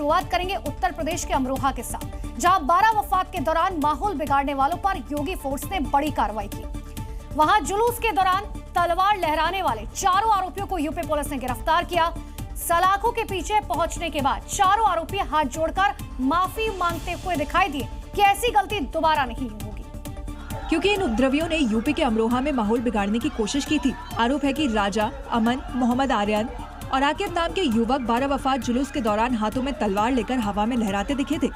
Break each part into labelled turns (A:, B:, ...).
A: शुरुआत करेंगे उत्तर प्रदेश के अमरोहा के साथ, जहां 12 वफात के दौरान माहौल बिगाड़ने वालों पर योगी फोर्स ने बड़ी कार्रवाई की। वहां जुलूस के दौरान तलवार लहराने वाले चारों आरोपियों को यूपी पुलिस ने गिरफ्तार किया। सलाखों के पीछे पहुंचने के बाद चारों आरोपी हाथ जोड़कर माफी मांगते हुए दिखाई दिए कि ऐसी गलती दोबारा नहीं होगी,
B: क्योंकि इन उपद्रवियों ने यूपी के अमरोहा में माहौल बिगाड़ने की कोशिश की थी। आरोप है कि राजा, अमन, मोहम्मद आर्यन और आकिब नाम के युवक 12 वफात जुलूस के दौरान हाथों में तलवार लेकर हवा में लहराते दिखे थे।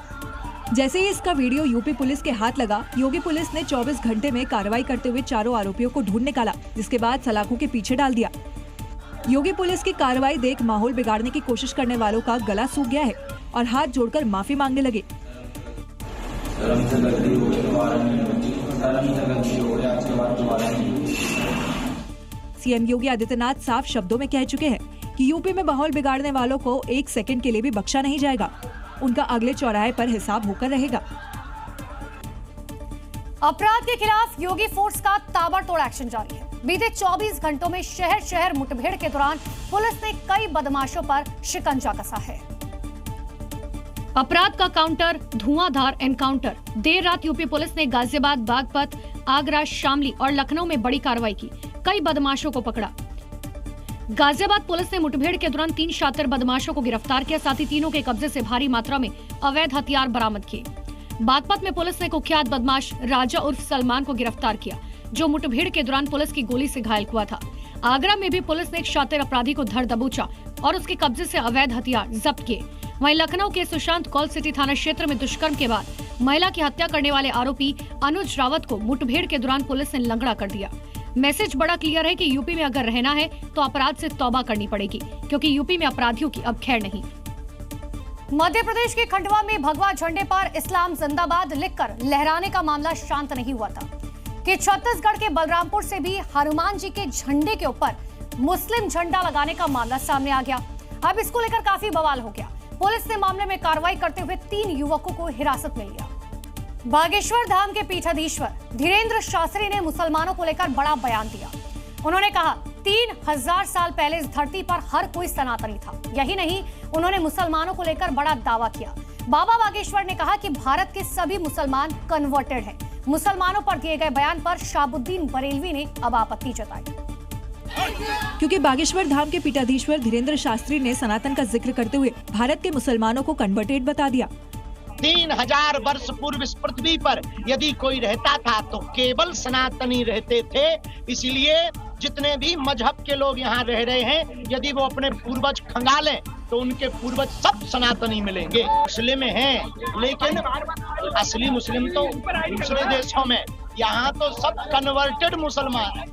B: जैसे ही इसका वीडियो यूपी पुलिस के हाथ लगा, योगी पुलिस ने 24 घंटे में कार्रवाई करते हुए चारों आरोपियों को ढूंढ निकाला, जिसके बाद सलाखों के पीछे डाल दिया। योगी पुलिस की कार्रवाई देख माहौल बिगाड़ने की कोशिश करने वालों का गला सूख गया है और हाथ जोड़कर माफी मांगने लगे। सीएम योगी आदित्यनाथ साफ शब्दों में कह चुके हैं कि यूपी में माहौल बिगाड़ने वालों को 1 सेकंड के लिए भी बख्शा नहीं जाएगा। उनका अगले चौराहे पर हिसाब होकर रहेगा।
A: अपराध के खिलाफ योगी फोर्स का ताबड़तोड़ एक्शन जारी है। बीते 24 घंटों में शहर शहर मुठभेड़ के दौरान पुलिस ने कई बदमाशों पर शिकंजा कसा है। अपराध का काउंटर, धुआंधार एनकाउंटर। देर रात यूपी पुलिस ने गाजियाबाद, बागपत, आगरा, शामली और लखनऊ में बड़ी कार्रवाई की, कई बदमाशों को पकड़ा। गाजियाबाद पुलिस ने मुठभेड़ के दौरान 3 शातिर बदमाशों को गिरफ्तार किया, साथ ही तीनों के कब्जे से भारी मात्रा में अवैध हथियार बरामद किए। बागपत में पुलिस ने कुख्यात बदमाश राजा उर्फ सलमान को गिरफ्तार किया, जो मुठभेड़ के दौरान पुलिस की गोली से घायल हुआ था। आगरा में भी पुलिस ने एक शातिर अपराधी को धर दबोचा और उसके कब्जे से अवैध हथियार जब्त किए। वहीं लखनऊ के सुशांत कॉल सिटी थाना क्षेत्र में दुष्कर्म के बाद महिला की हत्या करने वाले आरोपी अनुज रावत को मुठभेड़ के दौरान पुलिस ने लंगड़ा कर दिया। मैसेज बड़ा क्लियर है कि यूपी में अगर रहना है तो अपराध से तौबा करनी पड़ेगी, क्योंकि यूपी में अपराधियों की अब खैर नहीं। मध्य प्रदेश के खंडवा में भगवा झंडे पर इस्लाम जिंदाबाद लिखकर लहराने का मामला शांत नहीं हुआ था कि छत्तीसगढ़ के बलरामपुर से भी हनुमान जी के झंडे के ऊपर मुस्लिम झंडा लगाने का मामला सामने आ गया। अब इसको लेकर काफी बवाल हो गया। पुलिस ने मामले में कार्रवाई करते हुए 3 युवकों को हिरासत में लिया। बागेश्वर धाम के पीठाधीश्वर धीरेन्द्र शास्त्री ने मुसलमानों को लेकर बड़ा बयान दिया। उन्होंने कहा 3000 साल पहले इस धरती पर हर कोई सनातनी था। यही नहीं, उन्होंने मुसलमानों को लेकर बड़ा दावा किया। बाबा बागेश्वर ने कहा कि भारत के सभी मुसलमान कन्वर्टेड हैं। मुसलमानों पर दिए गए बयान पर शहाबुद्दीन बरेलवी ने अब आपत्ति जताई,
B: क्योंकि बागेश्वर धाम के पीठाधीश्वर धीरेन्द्र शास्त्री ने सनातन का जिक्र करते हुए भारत के मुसलमानों को कन्वर्टेड बता दिया।
C: 3000 वर्ष पूर्व इस पृथ्वी पर यदि कोई रहता था तो केवल सनातनी रहते थे। इसलिए जितने भी मजहब के लोग यहाँ रह रहे हैं, यदि वो अपने पूर्वज खंगालें तो उनके पूर्वज सब सनातनी मिलेंगे। मुस्लिम हैं, लेकिन असली मुस्लिम तो दूसरे देशों में, यहाँ तो सब कन्वर्टेड मुसलमान हैं।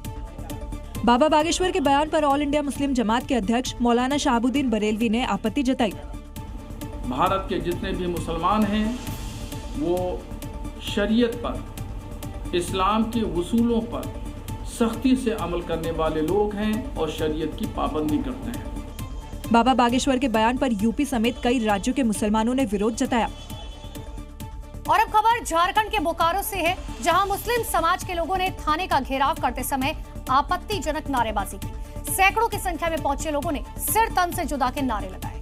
B: बाबा बागेश्वर के बयान पर ऑल इंडिया मुस्लिम जमात के अध्यक्ष मौलाना शहाबुद्दीन बरेलवी ने आपत्ति जताई।
D: भारत के जितने भी मुसलमान हैं वो शरीयत पर, इस्लाम के उसूलों पर सख्ती से अमल करने वाले लोग हैं और शरीयत की पाबंदी करते हैं।
B: बाबा बागेश्वर के बयान पर यूपी समेत कई राज्यों के मुसलमानों ने विरोध जताया।
A: और अब खबर झारखंड के बोकारो से है, जहां मुस्लिम समाज के लोगों ने थाने का घेराव करते समय आपत्तिजनक नारेबाजी की। सैकड़ों की संख्या में पहुंचे लोगों ने सिर तन से जुदा के नारे लगाए।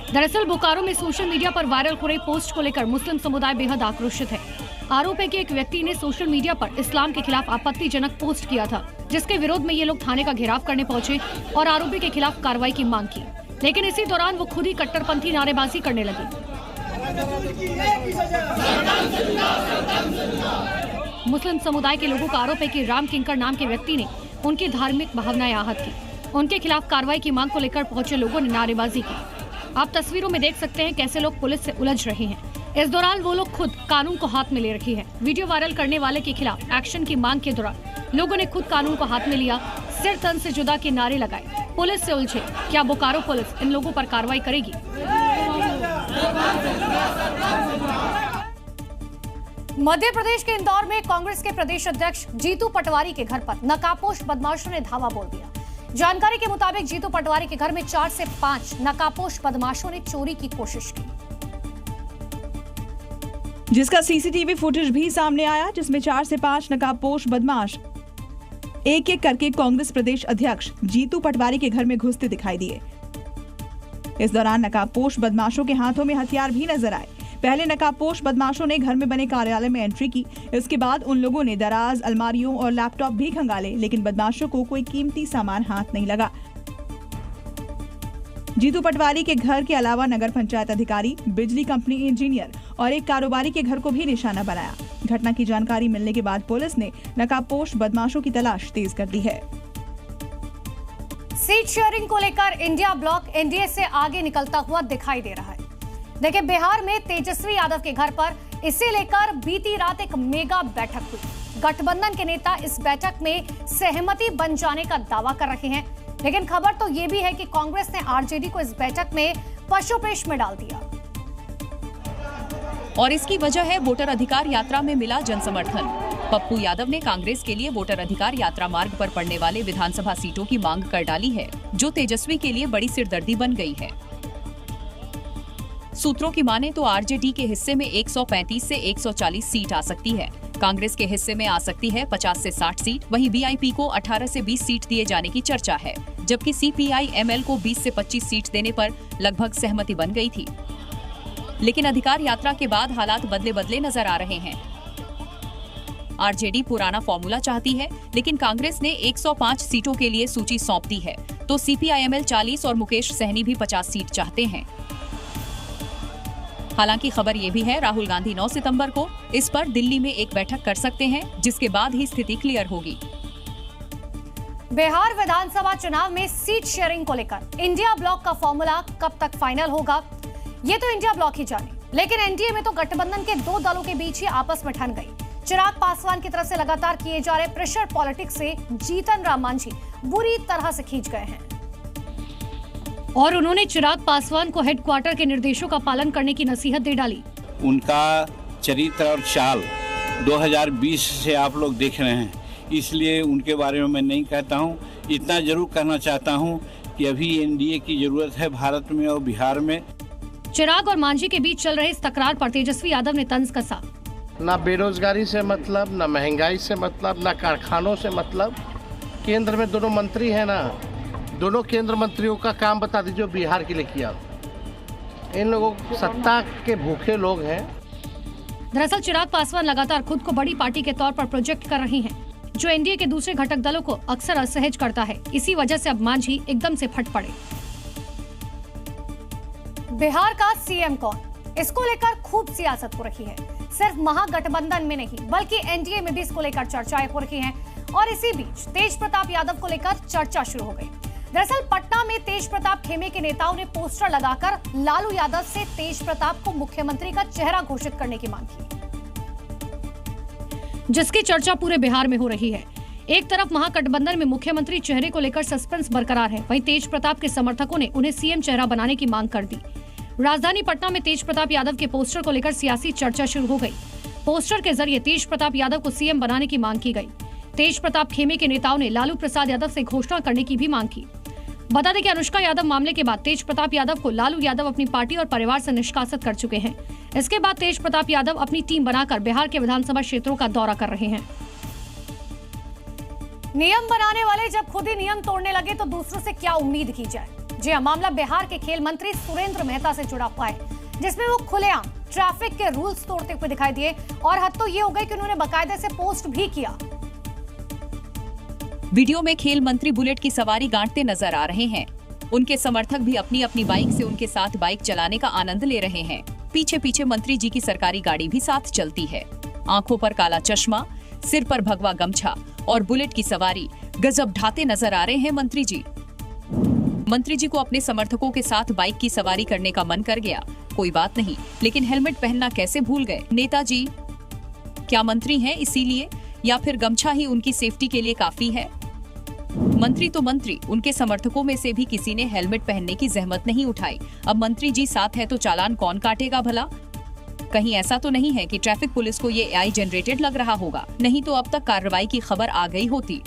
A: दरअसल बोकारो में सोशल मीडिया पर वायरल हो रही पोस्ट को लेकर मुस्लिम समुदाय बेहद आक्रोशित है। आरोप है कि एक व्यक्ति ने सोशल मीडिया पर इस्लाम के खिलाफ आपत्तिजनक पोस्ट किया था, जिसके विरोध में ये लोग थाने का घेराव करने पहुंचे और आरोपी के खिलाफ कार्रवाई की मांग की। लेकिन इसी दौरान वो खुद ही कट्टरपंथी नारेबाजी करने लगे। मुस्लिम समुदाय के लोगों का आरोप है कि राम किंकर नाम के व्यक्ति ने उनकी धार्मिक भावनाएं आहत की। उनके खिलाफ कार्रवाई की मांग को लेकर पहुंचे लोगों ने नारेबाजी की। आप तस्वीरों में देख सकते हैं कैसे लोग पुलिस से उलझ रहे हैं। इस दौरान वो लोग खुद कानून को हाथ में ले रखे हैं। वीडियो वायरल करने वाले के खिलाफ एक्शन की मांग के दौरान लोगों ने खुद कानून को हाथ में लिया, सिर तन से जुदा के नारे लगाए, पुलिस से उलझे। क्या बोकारो पुलिस इन लोगों पर कार्रवाई करेगी? मध्य प्रदेश के इंदौर में कांग्रेस के प्रदेश अध्यक्ष जीतू पटवारी के घर पर नकाबपोश बदमाशों ने धावा बोल दिया। जानकारी के मुताबिक जीतू पटवारी के घर में 4 से 5 नकाबपोश बदमाशों ने चोरी की कोशिश की,
E: जिसका सीसीटीवी फुटेज भी सामने आया, जिसमें 4 से 5 नकाबपोश बदमाश
B: एक एक करके कांग्रेस प्रदेश अध्यक्ष जीतू पटवारी के घर में घुसते दिखाई दिए। इस दौरान नकाबपोश बदमाशों के हाथों में हथियार भी नजर आए। पहले नकाबपोश बदमाशों ने घर में बने कार्यालय में एंट्री की। इसके बाद उन लोगों ने दराज, अलमारियों और लैपटॉप भी खंगाले, लेकिन बदमाशों को कोई कीमती सामान हाथ नहीं लगा। जीतू पटवारी के घर के अलावा नगर पंचायत अधिकारी, बिजली कंपनी इंजीनियर और एक कारोबारी के घर को भी निशाना बनाया। घटना की जानकारी मिलने के बाद पुलिस ने नकाबपोश बदमाशों की तलाश तेज कर दी है।
A: सीट शेयरिंग को लेकर इंडिया ब्लॉक एनडीए से आगे निकलता हुआ दिखाई दे रहा है। देखिए, बिहार में तेजस्वी यादव के घर पर इसे लेकर बीती रात एक मेगा बैठक हुई। गठबंधन के नेता इस बैठक में सहमति बन जाने का दावा कर रहे हैं, लेकिन खबर तो ये भी है कि कांग्रेस ने आरजेडी को इस बैठक में पशुपेश में डाल दिया।
E: और इसकी वजह है वोटर अधिकार यात्रा में मिला जनसमर्थन। पप्पू यादव ने कांग्रेस के लिए वोटर अधिकार यात्रा मार्ग पर पड़ने वाले विधानसभा सीटों की मांग कर डाली है, जो तेजस्वी के लिए बड़ी सिरदर्दी बन गई है। सूत्रों की माने तो आरजेडी के हिस्से में 135 से 140 सीट आ सकती है। कांग्रेस के हिस्से में आ सकती है 50 से 60 सीट। वहीं वीआईपी को 18 से 20 सीट दिए जाने की चर्चा है, जबकि सीपीआई-एमएल को 20 से 25 सीट देने पर लगभग सहमति बन गई थी। लेकिन अधिकार यात्रा के बाद हालात बदले नजर आ रहे हैं। आरजेडी पुराना फॉर्मूला चाहती है, लेकिन कांग्रेस ने 105 सीटों के लिए सूची सौंप दी है, तो सीपीआई-एमएल 40 और मुकेश सहनी भी 50 सीट चाहते हैं। हालांकि खबर ये भी है, राहुल गांधी 9 सितंबर को इस पर दिल्ली में एक बैठक कर सकते हैं, जिसके बाद ही स्थिति क्लियर होगी।
A: बिहार विधानसभा चुनाव में सीट शेयरिंग को लेकर इंडिया ब्लॉक का फॉर्मूला कब तक फाइनल होगा, ये तो इंडिया ब्लॉक ही जाने। लेकिन एनडीए में तो गठबंधन के दो दलों के बीच ही आपस में ठन गई। चिराग पासवान की तरफ से लगातार किए जा रहे प्रेशर पॉलिटिक्स से जीतन राम मांझी बुरी तरह से खींच गए हैं और उन्होंने चिराग पासवान को हेडक्वार्टर के निर्देशों का पालन करने की नसीहत दे डाली।
F: उनका चरित्र और चाल 2020 से आप लोग देख रहे हैं, इसलिए उनके बारे में मैं नहीं कहता हूँ। इतना जरूर कहना चाहता हूँ कि अभी एनडीए की जरूरत है भारत में और बिहार में।
A: चिराग और मांझी के बीच चल रहे इस तकरार पर तेजस्वी यादव ने तंज कसा।
C: ना बेरोजगारी से मतलब, ना महंगाई से मतलब, ना कारखानों से मतलब। केंद्र में दोनों मंत्री हैं ना, दोनों केंद्र मंत्रियों का काम बता दीजिए बिहार के लिए किया। इन लोगों सत्ता के भूखे लोग हैं।
A: दरअसल चिराग पासवान लगातार खुद को बड़ी पार्टी के तौर पर प्रोजेक्ट कर रही हैं, जो एनडीए के दूसरे घटक दलों को अक्सर असहज करता है। इसी वजह से अब मांझी एकदम से फट पड़े। बिहार का सीएम कौन, इसको लेकर खूब सियासत हो रही है। सिर्फ महागठबंधन में नहीं, बल्कि एनडीए में भी इसको लेकर चर्चाएं हो रही हैं। और इसी बीच तेज प्रताप यादव को लेकर चर्चा शुरू हो गई। दरअसल पटना में तेज प्रताप खेमे के नेताओं ने पोस्टर लगाकर लालू यादव से तेज प्रताप को मुख्यमंत्री का चेहरा घोषित करने की मांग की, जिसकी चर्चा पूरे बिहार में हो रही है। एक तरफ महागठबंधन में मुख्यमंत्री चेहरे को लेकर सस्पेंस बरकरार है, वहीं तेज प्रताप के समर्थकों ने उन्हें सीएम चेहरा बनाने की मांग कर दी। राजधानी पटना में तेज प्रताप यादव के पोस्टर को लेकर सियासी चर्चा शुरू हो गई। पोस्टर के जरिए तेज प्रताप यादव को सीएम बनाने की मांग की गई। तेज प्रताप खेमे के नेताओं ने लालू प्रसाद यादव से घोषणा करने की भी मांग की। बता दें कि अनुष्का यादव मामले के बाद तेज प्रताप यादव को लालू यादव अपनी पार्टी और परिवार से निष्कासित कर चुके हैं। इसके बाद तेज प्रताप यादव अपनी टीम बनाकर बिहार के विधानसभा क्षेत्रों का दौरा कर रहे हैं। नियम बनाने वाले जब खुद ही नियम तोड़ने लगे तो दूसरों से क्या उम्मीद की जाए। जी हां, मामला बिहार के खेल मंत्री सुरेंद्र मेहता से जुड़ा हुआ है, जिसमें वो खुलेआम ट्रैफिक के रूल्स तोड़ते हुए दिखाई दिए। और हद तो ये हो गई कि उन्होंने बाकायदे से पोस्ट भी किया।
E: वीडियो में खेल मंत्री बुलेट की सवारी गांठते नजर आ रहे हैं। उनके समर्थक भी अपनी अपनी बाइक से उनके साथ बाइक चलाने का आनंद ले रहे हैं। पीछे पीछे मंत्री जी की सरकारी गाड़ी भी साथ चलती है। आंखों पर काला चश्मा, सिर पर भगवा गमछा और बुलेट की सवारी गजब ढाते नजर आ रहे हैं मंत्री जी। मंत्री जी को अपने समर्थकों के साथ बाइक की सवारी करने का मन कर गया, कोई बात नहीं, लेकिन हेलमेट पहनना कैसे भूल गए नेताजी? क्या मंत्री हैं इसीलिए, या फिर गमछा ही उनकी सेफ्टी के लिए काफी है? मंत्री तो मंत्री, उनके समर्थकों में से भी किसी ने हेलमेट पहनने की जहमत नहीं उठाई। अब मंत्री जी साथ है तो चालान कौन काटेगा भला? कहीं ऐसा तो नहीं है कि ट्रैफिक पुलिस को ये एआई जनरेटेड लग रहा होगा, नहीं तो अब तक कार्रवाई की खबर आ गई होती।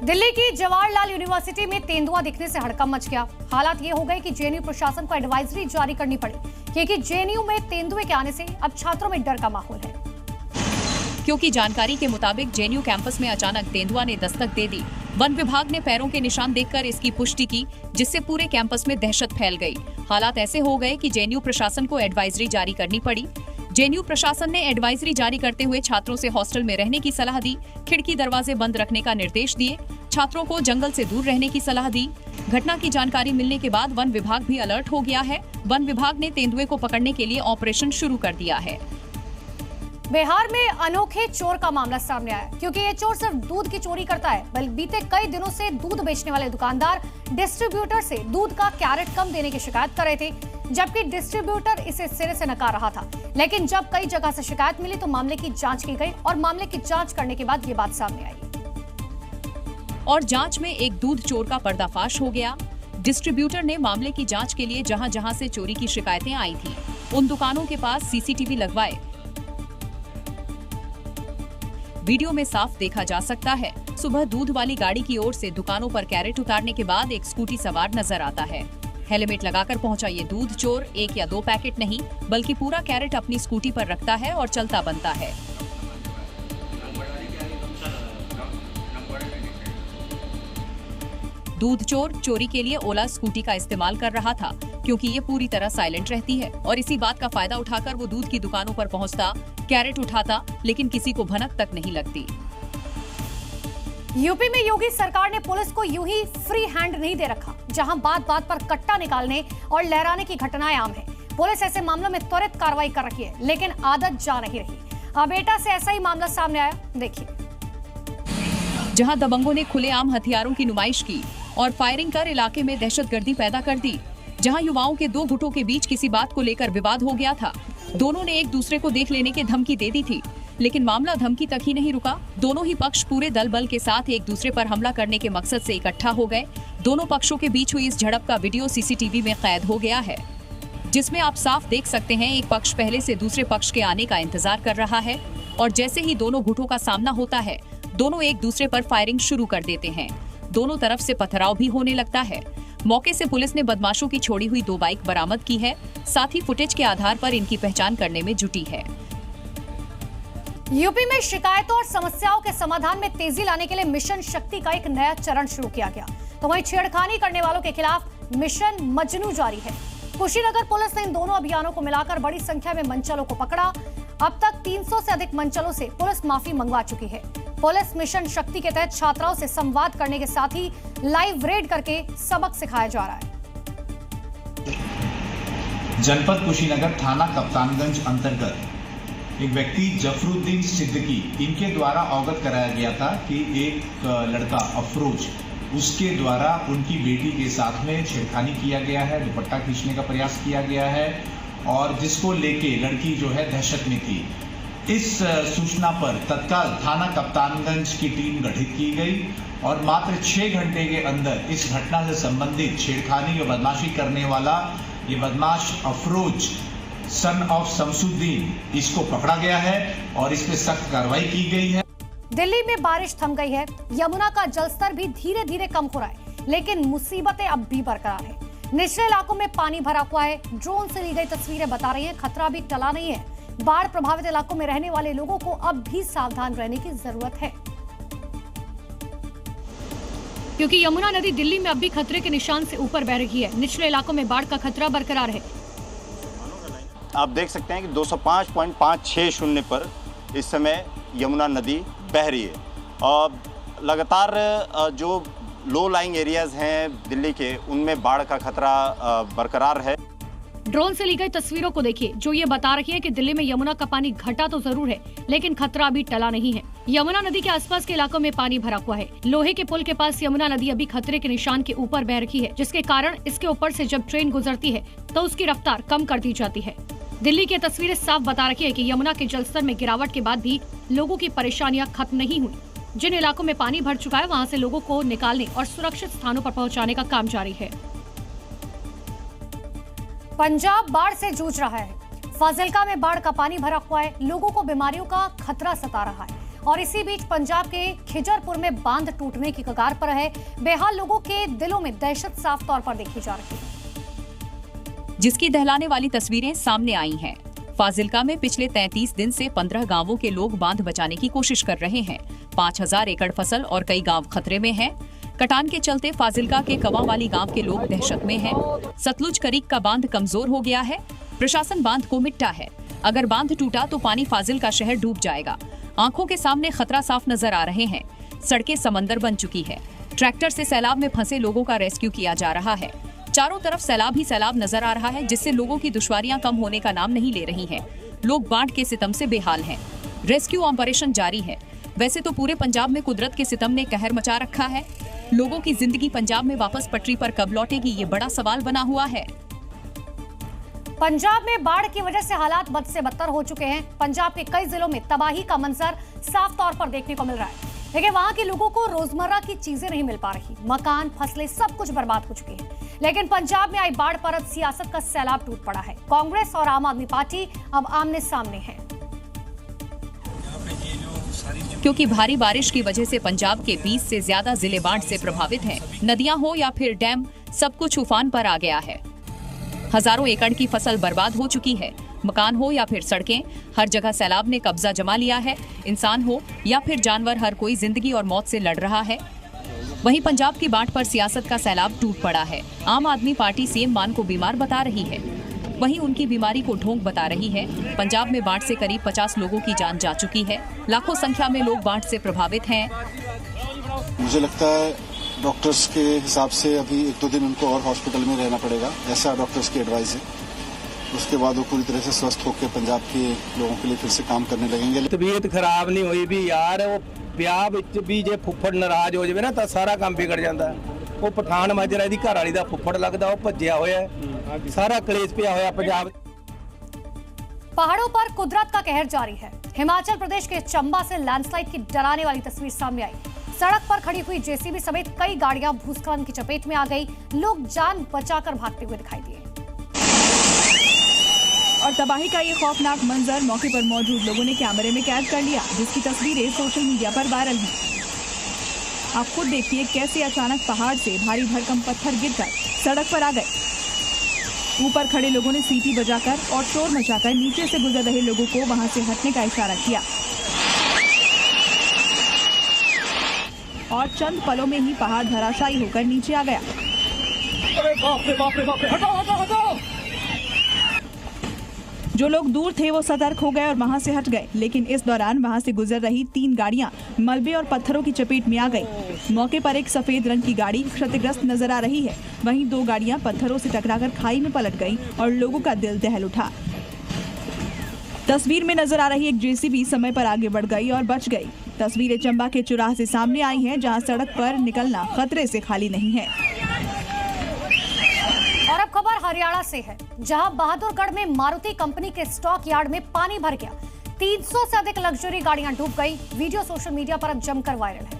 A: दिल्ली की जवाहरलाल यूनिवर्सिटी में तेंदुआ दिखने से हड़कंप मच गया। हालात ये हो गए कि जेएनयू प्रशासन को एडवाइजरी जारी करनी पड़ी, क्योंकि जेएनयू में तेंदुए के आने से अब छात्रों में डर का माहौल है।
E: क्योंकि जानकारी के मुताबिक जेएनयू कैंपस में अचानक तेंदुआ ने दस्तक दे दी। वन विभाग ने पैरों के निशान देखकर इसकी पुष्टि की, जिससे पूरे कैंपस में दहशत फैल गई। हालात ऐसे हो गए कि जेएनयू प्रशासन को एडवाइजरी जारी करनी पड़ी। जेएनयू प्रशासन ने एडवाइजरी जारी करते हुए छात्रों से हॉस्टल में रहने की सलाह दी, खिड़की दरवाजे बंद रखने का निर्देश दिए, छात्रों को जंगल से दूर रहने की सलाह दी। घटना की जानकारी मिलने के बाद वन विभाग भी अलर्ट हो गया है। वन विभाग ने तेंदुए को पकड़ने के लिए ऑपरेशन शुरू कर दिया है।
A: बिहार में अनोखे चोर का मामला सामने आया, क्योंकि ये चोर सिर्फ दूध की चोरी करता है, बल्कि बीते कई दिनों से दूध बेचने वाले दुकानदार डिस्ट्रीब्यूटर से दूध का कैरेट कम देने की शिकायत कर रहे थे, जबकि डिस्ट्रीब्यूटर इसे सिरे से नकार रहा था। लेकिन जब कई जगह से शिकायत मिली तो मामले की जांच की गई और मामले की जांच करने के बाद ये बात सामने आई
E: और जांच में एक दूध चोर का पर्दाफाश हो गया। डिस्ट्रीब्यूटर ने मामले की जांच के लिए जहां जहां से चोरी की शिकायतें आई थी, उन दुकानों के पास सीसीटीवी लगवाए। वीडियो में साफ देखा जा सकता है, सुबह दूध वाली गाड़ी की ओर से दुकानों पर कैरेट उतारने के बाद एक स्कूटी सवार नजर आता है। हेलमेट लगाकर पहुंचा ये दूध चोर 1 या 2 पैकेट नहीं, बल्कि पूरा कैरेट अपनी स्कूटी पर रखता है और चलता बनता है। दूध चोर चोरी के लिए ओला स्कूटी का इस्तेमाल कर रहा था, क्योंकि ये पूरी तरह साइलेंट रहती है और इसी बात का फायदा उठाकर वो दूध की दुकानों पर पहुंचता, कैरेट उठाता, लेकिन किसी को भनक तक नहीं लगती।
A: यूपी में योगी सरकार ने पुलिस को यूं ही फ्री हैंड नहीं दे रखा, जहां बात बात पर कट्टा निकालने और लहराने की घटनाएं आम है। पुलिस ऐसे मामलों में त्वरित कार्रवाई कर रही है, लेकिन आदत जा नहीं रही। अब एटा से ऐसा ही मामला सामने आया, देखिए।
E: जहां दबंगों ने खुलेआम हथियारों की नुमाइश की और फायरिंग कर इलाके में दहशतगर्दी पैदा कर दी। जहां युवाओं के 2 गुटों के बीच किसी बात को लेकर विवाद हो गया था। दोनों ने एक दूसरे को देख लेने की धमकी दे दी थी, लेकिन मामला धमकी तक ही नहीं रुका। दोनों ही पक्ष पूरे दल बल के साथ एक दूसरे पर हमला करने के मकसद से इकट्ठा हो गए। दोनों पक्षों के बीच हुई इस झड़प का वीडियो सीसीटीवी में कैद हो गया है, जिसमें आप साफ देख सकते हैं एक पक्ष पहले से दूसरे पक्ष के आने का इंतजार कर रहा है और जैसे ही दोनों गुटों का सामना होता है, दोनों एक दूसरे पर फायरिंग शुरू कर देते हैं। दोनों तरफ से पथराव भी होने लगता है। मौके से पुलिस ने बदमाशों की छोड़ी हुई 2 बाइक बरामद की है, साथ ही फुटेज के आधार पर इनकी पहचान करने में जुटी है।
A: यूपी में शिकायतों और समस्याओं के समाधान में तेजी लाने के लिए मिशन शक्ति का एक नया चरण शुरू किया गया, तो वहीं छेड़खानी करने वालों के खिलाफ मिशन मजनू जारी है। कुशीनगर पुलिस ने इन दोनों अभियानों को मिलाकर बड़ी संख्या में मंचलों को पकड़ा। अब तक 300 से अधिक मंचलों से पुलिस माफी मंगवा चुकी है। पुलिस मिशन शक्ति के तहत छात्राओं से संवाद करने के साथ ही लाइव रेड करके सबक सिखाया जा रहा है।
G: जनपद कुशीनगर थाना कप्तानगंज अंतर्गत एक व्यक्ति जफरुद्दीन सिद्दीकी, इनके द्वारा अवगत कराया गया था कि एक लड़का अफरोज, उसके द्वारा उनकी बेटी के साथ में छेड़खानी किया गया है, दुपट्टा खींचने का प्रयास किया गया है और जिसको लेके लड़की जो है दहशत में थी। इस सूचना पर तत्काल थाना कप्तानगंज की टीम गठित की गई और मात्र 6 घंटे के अंदर इस घटना से संबंधित छेड़खानी और बदमाशी करने वाला ये बदमाश अफरोज सन ऑफ शमसुद्दीन, इसको पकड़ा गया है और इस पे सख्त कार्रवाई की गई है।
A: दिल्ली में बारिश थम गई है, यमुना का जलस्तर भी धीरे धीरे कम हो रहा है, लेकिन मुसीबतें अब भी बरकरार है। निचले इलाकों में पानी भरा हुआ है। ड्रोन से ली गई तस्वीरें बता रही हैं खतरा भी टला नहीं है। बाढ़ प्रभावित इलाकों में रहने वाले लोगों को अब भी सावधान रहने की जरूरत है, क्योंकि यमुना नदी दिल्ली में अब भी खतरे के निशान से ऊपर बह रही है। निचले इलाकों में बाढ़ का खतरा बरकरार है।
H: आप देख सकते हैं कि 205.560 पर इस समय यमुना नदी बह रही है और लगातार जो लो लाइंग एरियाज हैं दिल्ली के, उनमें बाढ़ का खतरा बरकरार है।
A: ड्रोन से ली गई तस्वीरों को देखिए, जो ये बता रही है कि दिल्ली में यमुना का पानी घटा तो जरूर है, लेकिन खतरा अभी टला नहीं है। यमुना नदी के आसपास के इलाकों में पानी भरा हुआ है। लोहे के पुल के पास यमुना नदी अभी खतरे के निशान के ऊपर बह रही है, जिसके कारण इसके ऊपर से जब ट्रेन गुजरती है तो उसकी रफ्तार कम कर दी जाती है। दिल्ली की तस्वीरें साफ बता रही है कि यमुना के जलस्तर में गिरावट के बाद भी लोगों की परेशानियां खत्म नहीं हुई। जिन इलाकों में पानी भर चुका है, वहां से लोगों को निकालने और सुरक्षित स्थानों पर पहुंचाने का काम जारी है। पंजाब बाढ़ से जूझ रहा है। फाजिल्का में बाढ़ का पानी भरा हुआ है, लोगों को बीमारियों का खतरा सता रहा है और इसी बीच पंजाब के खिजरपुर में बांध टूटने की कगार पर है। बेहाल लोगों के दिलों में दहशत साफ तौर पर देखी जा रही है,
E: जिसकी दहलाने वाली तस्वीरें सामने आई हैं। फाजिल्का में पिछले 33 दिन से 15 गांवों के लोग बांध बचाने की कोशिश कर रहे हैं। 5000 एकड़ फसल और कई गांव खतरे में हैं। कटान के चलते फाजिल्का के कवावाली गांव के लोग दहशत में हैं। सतलुज करीक का बांध कमजोर हो गया है। प्रशासन बांध को मिट्टा है। अगर बांध टूटा तो पानी फाजिल्का शहर डूब जाएगा। आंखों के सामने खतरा साफ नजर आ रहे हैं। सड़कें समंदर बन चुकी है। ट्रैक्टर से सैलाब में फंसे लोगों का रेस्क्यू किया जा रहा है। चारों तरफ सैलाब ही सैलाब नजर आ रहा है, जिससे लोगों की दुश्वारियां कम होने का नाम नहीं ले रही हैं। लोग बाढ़ के सितम से बेहाल हैं। रेस्क्यू ऑपरेशन जारी है। वैसे तो पूरे पंजाब में कुदरत के सितम ने कहर मचा रखा है। लोगों की जिंदगी पंजाब में वापस पटरी पर कब लौटेगी, ये बड़ा सवाल बना हुआ है।
A: पंजाब में बाढ़ की वजह से हालात बद से बदतर हो चुके हैं। पंजाब के कई जिलों में तबाही का मंजर साफ तौर पर देखने को मिल रहा है, लेकिन वहां के लोगों को रोजमर्रा की चीजें नहीं मिल पा रही। मकान, फसलें सब कुछ बर्बाद हो चुके हैं। लेकिन पंजाब में आई बाढ़ पर अब सियासत का सैलाब टूट पड़ा है। कांग्रेस और आम आदमी पार्टी अब आमने सामने है।
E: क्योंकि भारी बारिश की वजह से पंजाब के 20 से ज्यादा जिले बाढ़ से प्रभावित हैं। नदियां हो या फिर डैम, सब कुछ उफान पर आ गया है। हजारों एकड़ की फसल बर्बाद हो चुकी है। मकान हो या फिर सड़कें, हर जगह सैलाब ने कब्जा जमा लिया है। इंसान हो या फिर जानवर, हर कोई जिंदगी और मौत से लड़ रहा है। वहीं पंजाब की बाढ़ पर सियासत का सैलाब टूट पड़ा है। आम आदमी पार्टी सीएम मान को बीमार बता रही है, वहीं उनकी बीमारी को ढोंग बता रही है। पंजाब में बाढ़ से करीब 50 लोगों की जान जा चुकी है। लाखों संख्या में लोग बाढ़ से प्रभावित हैं।
I: मुझे लगता है डॉक्टर्स के हिसाब से अभी 1-2 दिन उनको और हॉस्पिटल में रहना पड़ेगा, ऐसा डॉक्टर्स की एडवाइस है। उसके बाद वो पूरी तरह से स्वस्थ होकर पंजाब के लोगों के लिए फिर से काम करने लगेंगे।
J: तबीयत खराब नहीं हुई भी यार, वो ਵਿਆਹ ਵਿੱਚ ਵੀ ਜੇ ਫੁੱਫੜ ਨਾਰਾਜ਼ ਹੋ ਜਾਵੇ ਨਾ ਤਾਂ ਸਾਰਾ ਕੰਮ ਵਿਗੜ ਜਾਂਦਾ। ਉਹ ਪਠਾਨ ਮਾਜਰਾ ਦੀ ਘਰ ਵਾਲੀ ਦਾ ਫੁੱਫੜ ਲੱਗਦਾ, ਉਹ ਭੱਜਿਆ ਹੋਇਆ ਹੈ। ਸਾਰਾ ਕਲੇਸ਼ ਪਿਆ ਹੋਇਆ पंजाब।
A: पहाड़ों पर कुदरत का कहर जारी है। हिमाचल प्रदेश के चंबा से लैंडस्लाइड की डराने वाली तस्वीर सामने आई। सड़क पर खड़ी हुई जेसीबी समेत कई गाड़ियां भूस्खलन की चपेट में आ गई। लोग जान बचाकर भागते हुए दिखाई दिए।
B: और तबाही का ये खौफनाक मंजर मौके पर मौजूद लोगों ने कैमरे में कैद कर लिया, जिसकी तस्वीरें सोशल मीडिया पर वायरल हैं। आप खुद देखिए कैसे अचानक पहाड़ से भारी भरकम पत्थर गिरकर सड़क पर आ गए। ऊपर खड़े लोगों ने सीटी बजाकर और शोर मचाकर नीचे से गुजर रहे लोगों को वहां से हटने का इशारा किया और चंद पलों में ही पहाड़ धराशायी होकर नीचे आ गया।
J: अरे बाप रे बाप रे बाप रे, हटाओ हटाओ हटाओ।
B: जो लोग दूर थे वो सतर्क हो गए और वहां से हट गए, लेकिन इस दौरान वहां से गुजर रही 3 गाड़ियां मलबे और पत्थरों की चपेट में आ गई। मौके पर एक सफेद रंग की गाड़ी क्षतिग्रस्त नजर आ रही है, वहीं 2 गाड़ियां पत्थरों से टकराकर खाई में पलट गईं और लोगों का दिल दहल उठा। तस्वीर में नजर आ रही एक जेसीबी समय पर आगे बढ़ गई और बच गई। तस्वीरें चंबा के चुराह से सामने आई हैं, जहां सड़क पर निकलना खतरे से खाली नहीं है।
A: और अब खबर हरियाणा से है, जहां बहादुरगढ़ में मारुति कंपनी के स्टॉक यार्ड में पानी भर गया। 300 से अधिक लग्जरी गाड़ियां डूब गई। वीडियो सोशल मीडिया पर अब जमकर वायरल है।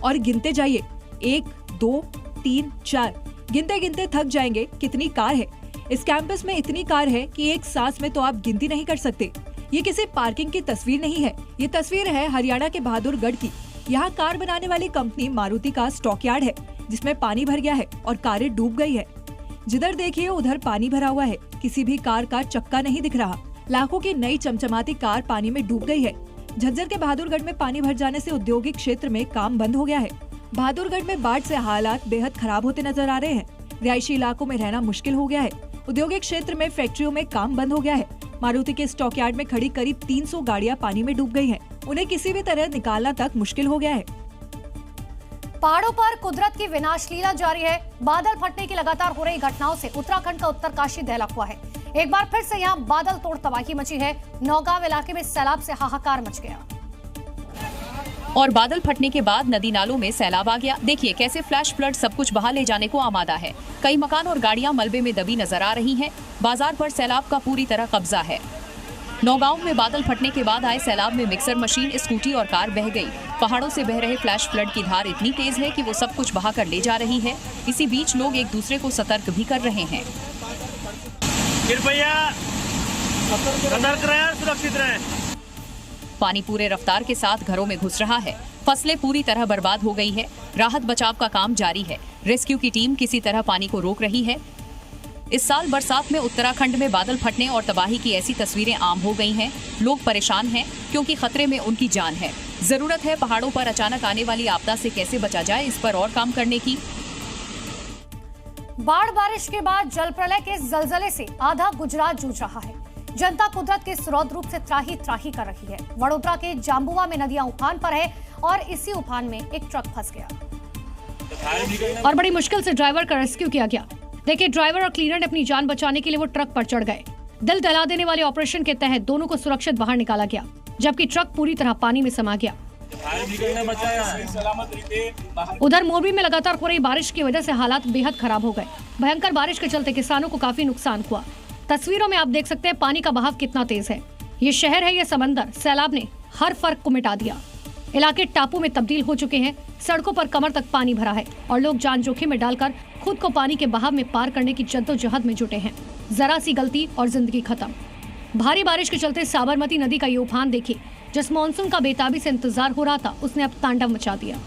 B: और गिनते जाइए, 1 2 3 4, गिनते गिनते थक जाएंगे कितनी कार है। इस कैंपस में इतनी कार है कि एक सांस में तो आप गिनती नहीं कर सकते। ये किसी पार्किंग की तस्वीर नहीं है, ये तस्वीर है हरियाणा के बहादुरगढ़ की। यहाँ कार बनाने वाली कंपनी मारुति का स्टॉक यार्ड है, जिसमें पानी भर गया है और कारें डूब गई है। जिधर देखिए उधर पानी भरा हुआ है, किसी भी कार का चक्का नहीं दिख रहा। लाखों की नई चमचमाती कार पानी में डूब गई है। झज्जर के बहादुरगढ़ में पानी भर जाने से औद्योगिक क्षेत्र में काम बंद हो गया है। बहादुरगढ़ में बाढ़ से हालात बेहद खराब होते नजर आ रहे हैं। रिहायशी इलाकों में रहना मुश्किल हो गया है। औद्योगिक क्षेत्र में फैक्ट्रियों में काम बंद हो गया है। मारुति के स्टॉक यार्ड में खड़ी करीब 300 गाड़ियां पानी में डूब गई हैं। उन्हें किसी भी तरह निकालना तक मुश्किल हो गया है।
A: पहाड़ों पर कुदरत की विनाश लीला जारी है। बादल फटने की लगातार हो रही घटनाओं से उत्तराखंड का उत्तरकाशी दहला हुआ है। एक बार फिर से यहाँ बादल तोड़ तबाही मची है। नौगांव इलाके में सैलाब से हाहाकार मच गया
E: और बादल फटने के बाद नदी नालों में सैलाब आ गया। देखिए कैसे फ्लैश फ्लड सब कुछ बहा ले जाने को आमादा है। कई मकान और गाड़ियां मलबे में दबी नजर आ रही हैं। बाजार पर सैलाब का पूरी तरह कब्जा है। नौगांव में बादल फटने के बाद आए सैलाब में मिक्सर मशीन, स्कूटी और कार बह गई। पहाड़ों से बह रहे फ्लैश फ्लड की धार इतनी तेज है कि वो सब कुछ बहा कर ले जा रही है। इसी बीच लोग एक दूसरे को सतर्क भी कर रहे हैं।
J: कृपया सतर्क रहें, सुरक्षित रहें।
E: पानी पूरे रफ्तार के साथ घरों में घुस रहा है। फसलें पूरी तरह बर्बाद हो गई है। राहत बचाव का काम जारी है। रेस्क्यू की टीम किसी तरह पानी को रोक रही है। इस साल बरसात में उत्तराखंड में बादल फटने और तबाही की ऐसी तस्वीरें आम हो गई हैं। लोग परेशान हैं क्योंकि खतरे में उनकी जान है। जरूरत है पहाड़ों पर अचानक आने वाली आपदा से कैसे बचा जाए, इस पर और काम करने की।
A: बाढ़ बारिश के बाद जल प्रलय के जलजले से आधा गुजरात जूझ रहा है। जनता कुदरत के इस रौद्र रूप से त्राही त्राही कर रही है। वडोदरा के जांबुआ में नदियां उफान पर है और इसी उफान में एक ट्रक फंस गया और बड़ी मुश्किल से ड्राइवर का रेस्क्यू किया गया। देखिए, ड्राइवर और क्लीनर ने अपनी जान बचाने के लिए वो ट्रक पर चढ़ गए। दिल दहला देने वाले ऑपरेशन के तहत दोनों को सुरक्षित बाहर निकाला गया, जबकि ट्रक पूरी तरह पानी में समा गया। उधर मोरबी में लगातार हो रही बारिश की वजह से हालात बेहद खराब हो गए। भयंकर बारिश के चलते किसानों को काफी नुकसान हुआ। तस्वीरों में आप देख सकते हैं पानी का बहाव कितना तेज है। ये शहर है, ये समंदर, सैलाब ने हर फर्क को मिटा दिया। इलाके टापू में तब्दील हो चुके हैं। सड़कों पर कमर तक पानी भरा है और लोग जान जोखिम में डालकर खुद को पानी के बहाव में पार करने की जद्दोजहद में जुटे हैं। जरा सी गलती और जिंदगी खत्म। भारी बारिश के चलते साबरमती नदी का ये उफान देखिए। जिस मानसून का बेताबी से इंतजार हो रहा था, उसने अब तांडव मचा दिया।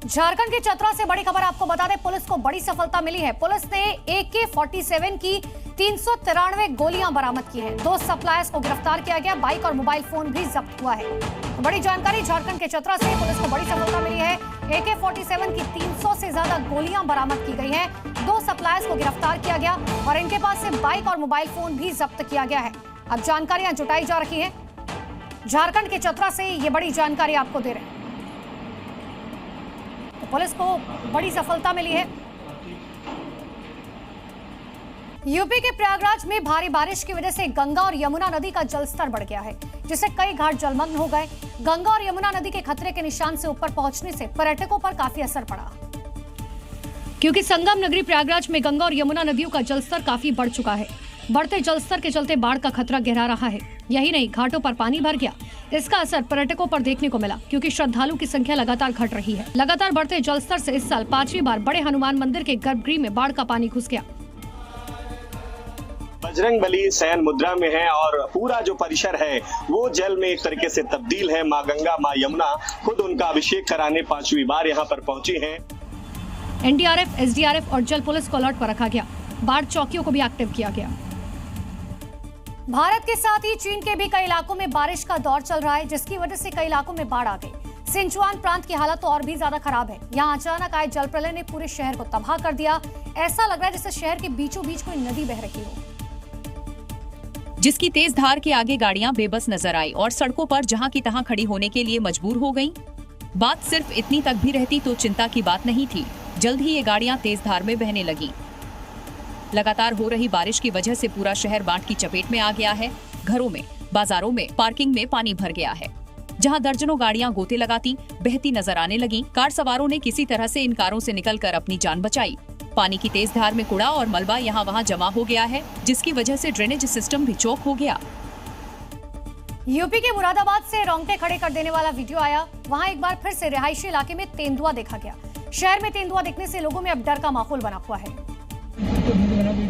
A: झारखंड के चतरा से बड़ी खबर आपको बता दें, पुलिस को बड़ी सफलता मिली है। पुलिस ने AK-47 की 393 गोलियां बरामद की हैं। 2 सप्लायर्स को गिरफ्तार किया गया। बाइक और मोबाइल फोन भी जब्त हुआ है। तो बड़ी जानकारी झारखंड के चतरा से पुलिस को बड़ी सफलता मिली है। AK-47 की 300 से ज्यादा गोलियां बरामद की गई हैं। 2 सप्लायर्स को गिरफ्तार किया गया और इनके पास से बाइक और मोबाइल फोन भी जब्त किया गया है। अब जानकारियां जुटाई जा रही है। झारखंड के चतरा से ये बड़ी जानकारी आपको दे रहे हैं। तो पुलिस को बड़ी सफलता मिली है। यूपी के प्रयागराज में भारी बारिश की वजह से गंगा और यमुना नदी का जलस्तर बढ़ गया है, जिससे कई घाट जलमग्न हो गए। गंगा और यमुना नदी के खतरे के निशान से ऊपर पहुंचने से पर्यटकों पर काफी असर पड़ा, क्योंकि संगम नगरी प्रयागराज में गंगा और यमुना नदियों का जलस्तर काफी बढ़ चुका है। बढ़ते जलस्तर के चलते बाढ़ का खतरा गहरा रहा है। यही नहीं, घाटों पर पानी भर गया। इसका असर पर्यटकों पर देखने को मिला, क्योंकि श्रद्धालु की संख्या लगातार घट रही है। लगातार बढ़ते जलस्तर से इस साल 5वीं बार बड़े हनुमान मंदिर के गर्भगृह में बाढ़ का पानी घुस गया।
K: बजरंगबली शयन मुद्रा में है और पूरा जो परिसर है वो जल में एक तरीके से तब्दील है। माँ गंगा, माँ यमुना खुद उनका अभिषेक कराने 5वीं बार यहाँ पर पहुंची हैं।
A: NDRF, SDRF और जल पुलिस को अलर्ट पर रखा गया। बाढ़ चौकियों को भी एक्टिव किया गया। भारत के साथ ही चीन के भी कई इलाकों में बारिश का दौर चल रहा है, जिसकी वजह से कई इलाकों में बाढ़ आ गई। सिंचुआन प्रांत की हालत तो और भी ज्यादा खराब है। यहाँ अचानक आए जल प्रलय ने पूरे शहर को तबाह कर दिया। ऐसा लग रहा है जैसे शहर के बीचों बीच कोई नदी बह रही हो,
E: जिसकी तेज धार के आगे गाड़ियां बेबस नजर आई और सड़कों पर जहां की तहां खड़ी होने के लिए मजबूर हो गईं। बात सिर्फ इतनी तक भी रहती तो चिंता की बात नहीं थी। जल्द ही ये गाड़ियां तेज धार में बहने लगी। लगातार हो रही बारिश की वजह से पूरा शहर बाढ़ की चपेट में आ गया है। घरों में, बाजारों में, पार्किंग में पानी भर गया है। जहां दर्जनों गाड़ियां गोते लगाती बहती नजर आने लगी। कार सवारों ने किसी तरह से इन कारों से निकलकर अपनी जान बचाई। पानी की तेज धार में कूड़ा और मलबा यहाँ वहाँ जमा हो गया है, जिसकी वजह से ड्रेनेज सिस्टम भी चौक हो गया।
A: यूपी के मुरादाबाद से रोंगटे खड़े कर देने वाला वीडियो आया। वहाँ एक बार फिर से रिहायशी इलाके में तेंदुआ देखा गया। शहर में तेंदुआ दिखने से लोगों में अब डर का माहौल बना हुआ है,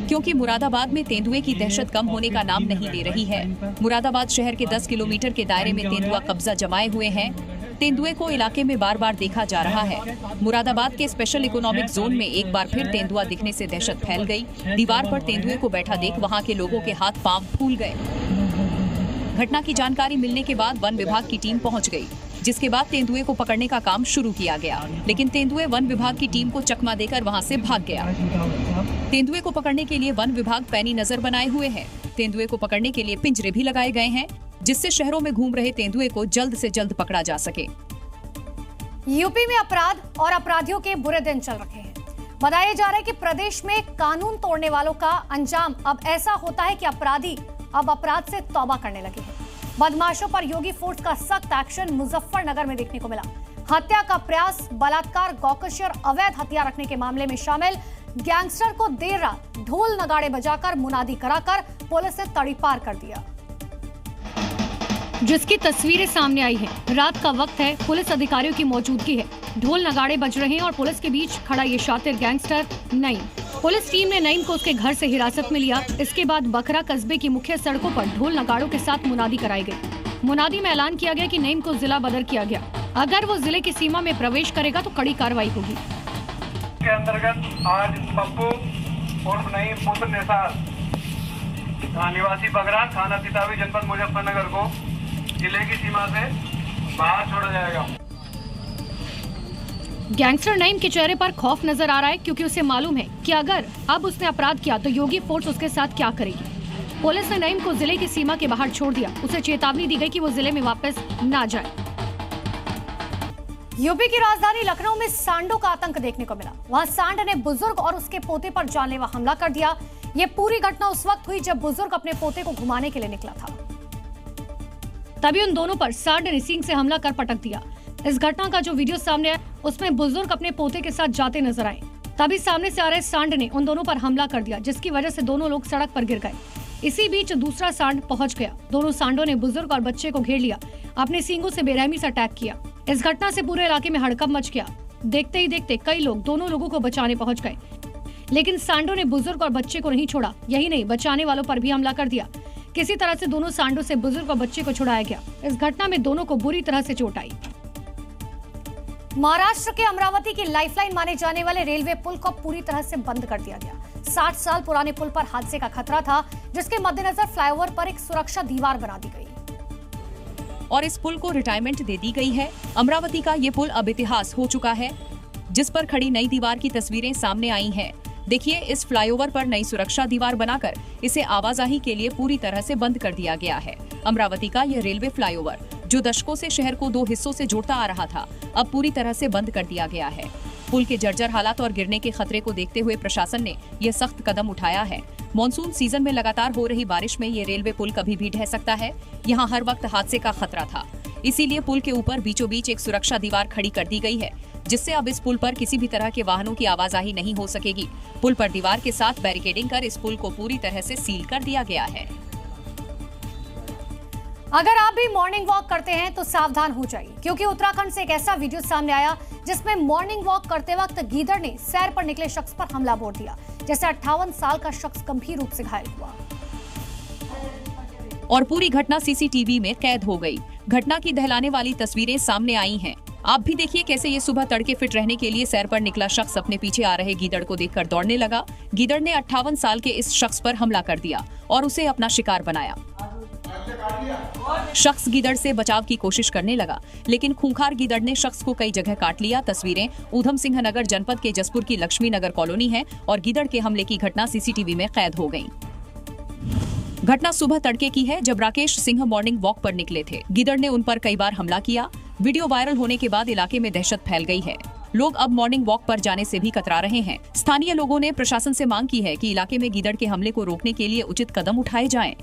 E: क्योंकि मुरादाबाद में तेंदुए की दहशत कम होने का नाम नहीं ले रही है। मुरादाबाद शहर के 10 किलोमीटर के दायरे में तेंदुआ कब्जा जमाए हुए हैं। तेंदुए को इलाके में बार बार देखा जा रहा है। मुरादाबाद के स्पेशल इकोनॉमिक जोन में एक बार फिर तेंदुआ दिखने से दहशत फैल गई। दीवार पर तेंदुए को बैठा देख वहां के लोगों के हाथ पांव फूल गए। घटना की जानकारी मिलने के बाद वन विभाग की टीम पहुंच गई, जिसके बाद तेंदुए को पकड़ने का काम शुरू किया गया। लेकिन तेंदुए वन विभाग की टीम को चकमा देकर वहां से भाग गया। तेंदुए को पकड़ने के लिए वन विभाग पैनी नजर बनाए हुए है। तेंदुए को पकड़ने के लिए पिंजरे भी लगाए गए हैं, जिससे शहरों में घूम रहे तेंदुए को जल्द से जल्द पकड़ा जा सके।
A: यूपी में अपराध और अपराधियों के बुरे दिन चल रहे हैं। बताया जा रहा है कि प्रदेश में कानून तोड़ने वालों का अंजाम अब ऐसा होता है कि अपराधी अब अपराध से तौबा करने लगे हैं। बदमाशों पर योगी फोर्स का सख्त एक्शन मुजफ्फरनगर में देखने को मिला। हत्या का प्रयास, बलात्कार, गौकशी और अवैध हथियार रखने के मामले में शामिल गैंगस्टर को देर रात ढोल नगाड़े बजाकर मुनादी कराकर पुलिस ने तड़ीपार कर दिया, जिसकी तस्वीरें सामने आई हैं। रात का वक्त है, पुलिस अधिकारियों की मौजूदगी है, ढोल नगाड़े बज रहे हैं और पुलिस के बीच खड़ा ये शातिर गैंगस्टर नईम। पुलिस टीम ने नईम को उसके घर से हिरासत में लिया। इसके बाद बखरा कस्बे की मुख्य सड़कों पर ढोल नगाड़ों के साथ मुनादी कराई गई। मुनादी में ऐलान किया गया कि नईम को जिला बदर किया गया। अगर वो जिले की सीमा में प्रवेश करेगा तो कड़ी कार्रवाई होगी।
L: के अंतर्गत आज पप्पू उर्फ नईम पुत्र निसार निवासी बगरा, थाना तितावी, जनपद मुजफ्फरनगर को जिले की सीमा से बाहर छोड़ा जाएगा।
A: गैंगस्टर नईम के चेहरे पर खौफ नजर आ रहा है, क्योंकि उसे मालूम है कि अगर अब उसने अपराध किया तो योगी फोर्स उसके साथ क्या करेगी। पुलिस ने नईम को जिले की सीमा के बाहर छोड़ दिया। उसे चेतावनी दी गई कि वो जिले में वापस ना जाए।
M: यूपी की राजधानी लखनऊ में सांडों का आतंक देखने को मिला। वहां सांड ने बुजुर्ग और उसके पोते पर जानलेवा हमला कर दिया। ये पूरी घटना उस वक्त हुई जब बुजुर्ग अपने पोते को घुमाने के लिए निकला था।
A: तभी उन दोनों पर सांड ने सींग से हमला कर पटक दिया। इस घटना का जो वीडियो सामने आया उसमें बुजुर्ग अपने पोते के साथ जाते नजर आए। तभी सामने से आ रहे सांड ने उन दोनों पर हमला कर दिया, जिसकी वजह से दोनों लोग सड़क पर गिर गए। इसी बीच दूसरा सांड पहुंच गया। दोनों सांडों ने बुजुर्ग और बच्चे को घेर लिया, अपने सींगों से बेरहमी से अटैक किया। इस घटना से पूरे इलाके में हड़कंप मच गया। देखते ही देखते कई लोग दोनों लोगों को बचाने पहुंच गए, लेकिन सांडों ने बुजुर्ग और बच्चे को नहीं छोड़ा। यही नहीं, बचाने वालों पर भी हमला कर दिया। किसी तरह से दोनों सांडों से बुजुर्ग और बच्चे को छुड़ाया गया। इस घटना में दोनों को बुरी तरह से चोट आई।
M: महाराष्ट्र के अमरावती की लाइफलाइन माने जाने वाले रेलवे पुल को पूरी तरह से बंद कर दिया गया। 60 साल पुराने पुल पर हादसे का खतरा था, जिसके मद्देनजर फ्लाईओवर पर एक सुरक्षा दीवार बना दी गई
E: और इस पुल को रिटायरमेंट दे दी गई है। अमरावती का ये पुल अब इतिहास हो चुका है, जिस पर खड़ी नई दीवार की तस्वीरें सामने आई हैं। देखिए, इस फ्लाईओवर पर नई सुरक्षा दीवार बनाकर इसे आवाजाही के लिए पूरी तरह से बंद कर दिया गया है। अमरावती का यह रेलवे फ्लाईओवर, जो दशकों से शहर को 2 हिस्सों से जोड़ता आ रहा था, अब पूरी तरह से बंद कर दिया गया है। पुल के जर्जर हालात और गिरने के खतरे को देखते हुए प्रशासन ने यह सख्त कदम उठाया है। मॉनसून सीजन में लगातार हो रही बारिश में ये रेलवे पुल कभी भी ढह सकता है। यहाँ हर वक्त हादसे का खतरा था, इसीलिए पुल के ऊपर बीचों बीच एक सुरक्षा दीवार खड़ी कर दी गई है, जिससे अब इस पुल पर किसी भी तरह के वाहनों की आवाजाही नहीं हो सकेगी। पुल पर दीवार के साथ बैरिकेडिंग कर इस पुल को पूरी तरह से सील कर दिया गया है।
M: अगर आप भी मॉर्निंग वॉक करते हैं तो सावधान हो जाइए, क्योंकि उत्तराखंड से एक ऐसा वीडियो सामने आया जिसमें मॉर्निंग वॉक करते वक्त गीदड़ ने सैर पर निकले शख्स पर हमला बोल दिया, जैसे 58 साल का शख्स गंभीर रूप से घायल हुआ
E: और पूरी घटना सीसीटीवी में कैद हो गई। घटना की दहलाने वाली तस्वीरें सामने आई हैं। आप भी देखिए कैसे ये सुबह तड़के फिट रहने के लिए सैर पर निकला शख्स अपने पीछे आ रहे गीदड़ को देखकर दौड़ने लगा। गीदड़ ने 58 साल के इस शख्स पर हमला कर दिया और उसे अपना शिकार बनाया। शख्स गीदड़ से बचाव की कोशिश करने लगा, लेकिन खूंखार गीदड़ ने शख्स को कई जगह काट लिया। तस्वीरें ऊधम सिंह नगर जनपद के जसपुर की लक्ष्मी नगर कॉलोनी है और गीदड़ के हमले की घटना सीसीटीवी में कैद हो गई। घटना सुबह तड़के की है, जब राकेश सिंह मॉर्निंग वॉक पर निकले थे। गीदड़ ने उन पर कई बार हमला किया। वीडियो वायरल होने के बाद इलाके में दहशत फैल गई है। लोग अब मॉर्निंग वॉक पर जाने से भी कतरा रहे हैं। स्थानीय लोगों ने प्रशासन से मांग की है कि इलाके में गीदड़ के हमले को रोकने के लिए उचित कदम उठाए जाएं।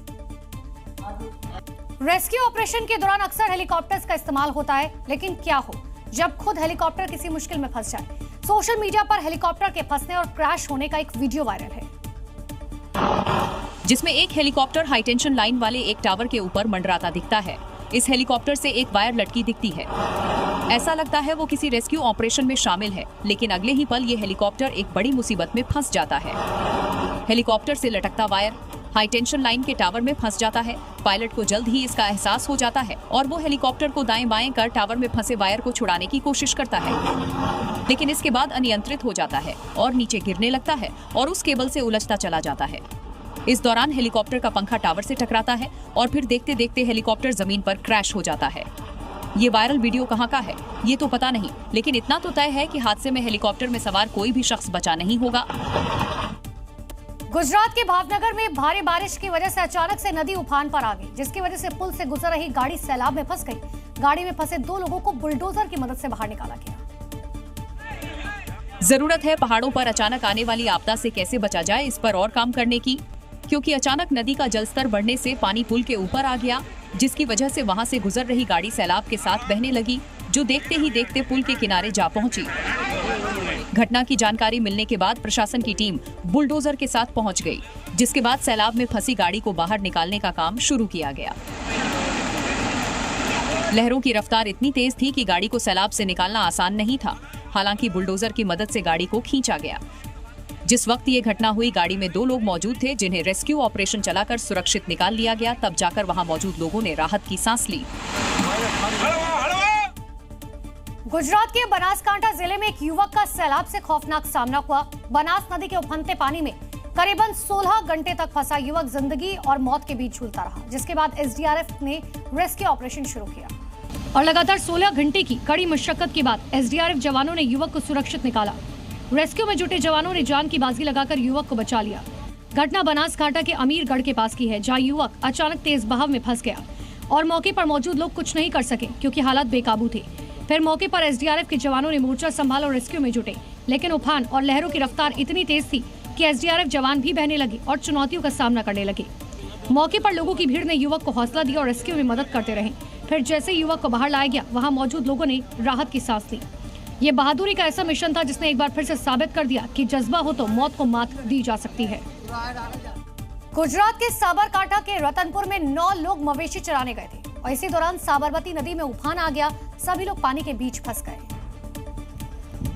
M: रेस्क्यू ऑपरेशन के दौरान अक्सर हेलीकॉप्टर्स का इस्तेमाल होता है, लेकिन क्या हो जब खुद हेलीकॉप्टर किसी मुश्किल में फंस जाए। सोशल मीडिया पर हेलीकॉप्टर के फंसने और क्रैश होने का एक वीडियो वायरल है,
E: जिसमें एक हेलीकॉप्टर हाई टेंशन लाइन वाले एक टावर के ऊपर मंडराता दिखता है। इस हेलीकॉप्टर से एक वायर लटकी दिखती है। ऐसा लगता है वो किसी रेस्क्यू ऑपरेशन में शामिल है, लेकिन अगले ही पल ये हेलीकॉप्टर एक बड़ी मुसीबत में फंस जाता है। हेलीकॉप्टर से लटकता वायर हाई टेंशन लाइन के टावर में फंस जाता है। पायलट को जल्द ही इसका एहसास हो जाता है और वो हेलीकॉप्टर को दाएं बाएं कर टावर में फंसे वायर को छुड़ाने की कोशिश करता है, लेकिन इसके बाद अनियंत्रित हो जाता है और नीचे गिरने लगता है और उस केबल से उलझता चला जाता है। इस दौरान हेलीकॉप्टर का पंखा टावर से टकराता है और फिर देखते देखते हेलीकॉप्टर जमीन पर क्रैश हो जाता है। ये वायरल वीडियो कहाँ का है ये तो पता नहीं, लेकिन इतना तो तय है कि हादसे में हेलीकॉप्टर में सवार कोई भी शख्स बचा नहीं होगा।
M: गुजरात के भावनगर में भारी बारिश की वजह से अचानक से नदी उफान पर आ गई, जिसकी वजह से पुल से गुजर रही गाड़ी सैलाब में फंस गई। गाड़ी में फंसे 2 लोगों को बुलडोजर की मदद से बाहर निकाला गया।
E: जरूरत है पहाड़ों पर अचानक आने वाली आपदा से कैसे बचा जाए, इस पर और काम करने की, क्योंकि अचानक नदी का जलस्तर बढ़ने से पानी पुल के ऊपर आ गया, जिसकी वजह से वहां से गुजर रही गाड़ी सैलाब के साथ बहने लगी, जो देखते ही देखते पुल के किनारे जा पहुंची। घटना की जानकारी मिलने के बाद प्रशासन की टीम बुलडोजर के साथ पहुंच गई, जिसके बाद सैलाब में फंसी गाड़ी को बाहर निकालने का काम शुरू किया गया। लहरों की रफ्तार इतनी तेज थी कि गाड़ी को सैलाब से निकालना आसान नहीं था। हालांकि बुलडोजर की मदद से गाड़ी को खींचा गया। जिस वक्त ये घटना हुई, गाड़ी में 2 लोग मौजूद थे, जिन्हें रेस्क्यू ऑपरेशन चलाकर सुरक्षित निकाल लिया गया। तब जाकर वहां मौजूद लोगों ने राहत की सांस ली।
M: गुजरात के बनासकांठा जिले में एक युवक का सैलाब से खौफनाक सामना हुआ। बनास नदी के उफनते पानी में करीबन 16 घंटे तक फंसा युवक जिंदगी और मौत के बीच झूलता रहा, जिसके बाद एसडीआरएफ ने रेस्क्यू ऑपरेशन शुरू किया
A: और लगातार 16 घंटे की कड़ी मशक्कत के बाद एसडीआरएफ जवानों ने युवक को सुरक्षित निकाला। रेस्क्यू में जुटे जवानों ने जान की बाजी लगाकर युवक को बचा लिया। घटना बनासकांठा के अमीरगढ़ के पास की है, जहां युवक अचानक तेज बहाव में फंस गया और मौके पर मौजूद लोग कुछ नहीं कर सके क्योंकि हालात बेकाबू थे। फिर मौके पर एसडीआरएफ के जवानों ने मोर्चा संभाला और रेस्क्यू में जुटे, लेकिन उफान और लहरों की रफ्तार इतनी तेज थी कि एसडीआरएफ जवान भी बहने लगे और चुनौतियों का सामना करने लगे। मौके पर लोगों की भीड़ ने युवक को हौसला दिया और रेस्क्यू में मदद करते रहे। फिर जैसे युवक को बाहर लाया गया, वहां मौजूद लोगों ने राहत की सांस ली। ये बहादुरी का ऐसा मिशन था जिसने एक बार फिर से साबित कर दिया कि जज्बा हो तो मौत को मात दी जा सकती है।
M: गुजरात के साबरकांठा के रतनपुर में 9 लोग मवेशी चराने गए थे और इसी दौरान साबरमती नदी में उफान आ गया। सभी लोग पानी के बीच फंस गए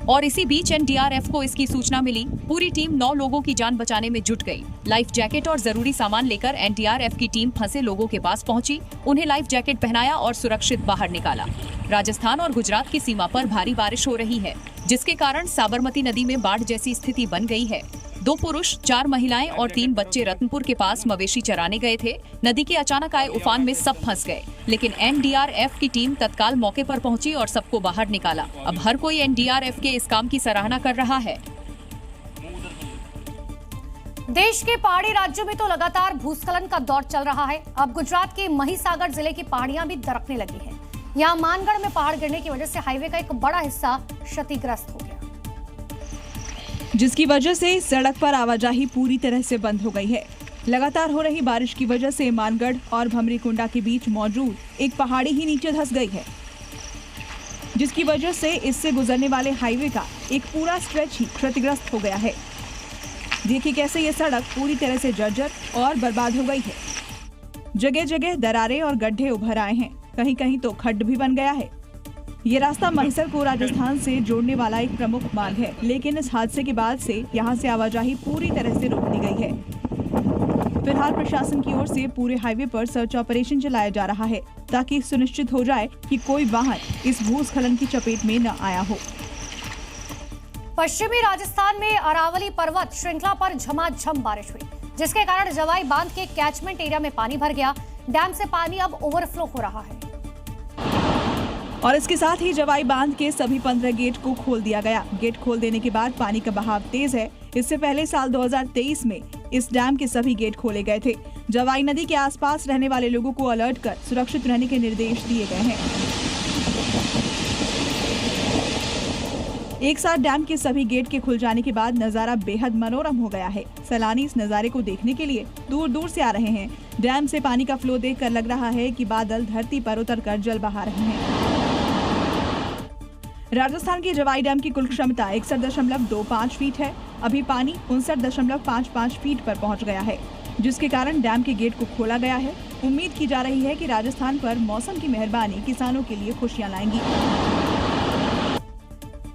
E: और इसी बीच एनडीआरएफ को इसकी सूचना मिली। पूरी टीम 9 लोगों की जान बचाने में जुट गई। लाइफ जैकेट और जरूरी सामान लेकर एनडीआरएफ की टीम फंसे लोगों के पास पहुंची, उन्हें लाइफ जैकेट पहनाया और सुरक्षित बाहर निकाला। राजस्थान और गुजरात की सीमा पर भारी बारिश हो रही है, जिसके कारण साबरमती नदी में बाढ़ जैसी स्थिति बन गई है। 2 पुरुष, 4 महिलाएं और 3 बच्चे रतनपुर के पास मवेशी चराने गए थे। नदी के अचानक आए उफान में सब फंस गए, लेकिन एनडीआरएफ की टीम तत्काल मौके पर पहुंची और सबको बाहर निकाला। अब हर कोई एनडीआरएफ के इस काम की सराहना कर रहा है।
M: देश के पहाड़ी राज्यों में तो लगातार भूस्खलन का दौर चल रहा है। अब गुजरात के महिसागर जिले की पहाड़ियां भी दरकने लगी हैं। यहाँ मानगढ़ में पहाड़ गिरने की वजह से हाईवे का एक बड़ा हिस्सा क्षतिग्रस्त हो गया,
B: जिसकी वजह से सड़क पर आवाजाही पूरी तरह से बंद हो गई है। लगातार हो रही बारिश की वजह से मानगढ़ और भमरीकुंडा के बीच मौजूद एक पहाड़ी ही नीचे धंस गई है, जिसकी वजह से इससे गुजरने वाले हाईवे का एक पूरा स्ट्रेच ही क्षतिग्रस्त हो गया है। देखिए कैसे ये सड़क पूरी तरह से जर्जर और बर्बाद हो गई है। जगह जगह दरारें और गड्ढे उभर आए हैं, कहीं कहीं तो खड्ड भी बन गया है। ये रास्ता महिसर को राजस्थान से जोड़ने वाला एक प्रमुख मार्ग है, लेकिन इस हादसे के बाद से यहाँ से आवाजाही पूरी तरह से रोक दी गई है। फिलहाल प्रशासन की ओर से पूरे हाईवे पर सर्च ऑपरेशन चलाया जा रहा है, ताकि सुनिश्चित हो जाए कि कोई वाहन इस भूस्खलन की चपेट में न आया हो।
M: पश्चिमी राजस्थान में अरावली पर्वत श्रृंखला पर झमाझम बारिश हुई, जिसके कारण जवाई बांध के कैचमेंट एरिया में पानी भर गया। डैम से पानी अब ओवरफ्लो हो रहा है
B: और इसके साथ ही जवाई बांध के सभी 15 गेट को खोल दिया गया। गेट खोल देने के बाद पानी का बहाव तेज है। इससे पहले साल 2023 में इस डैम के सभी गेट खोले गए थे। जवाई नदी के आसपास रहने वाले लोगों को अलर्ट कर सुरक्षित रहने के निर्देश दिए गए हैं। एक साथ डैम के सभी गेट के खुल जाने के बाद नजारा बेहद मनोरम हो गया है। सैलानी इस नजारे को देखने के लिए दूर दूर से आ रहे हैं। डैम से पानी का फ्लो देखकर लग रहा है कि बादल धरती पर उतरकर जल बहा रहे हैं। राजस्थान के जवाई डैम की कुल क्षमता 61.25 फीट है। अभी पानी 59.55 फीट पर पहुंच गया है, जिसके कारण डैम के गेट को खोला गया है। उम्मीद की जा रही है कि राजस्थान पर मौसम की मेहरबानी किसानों के लिए खुशियां लाएंगी।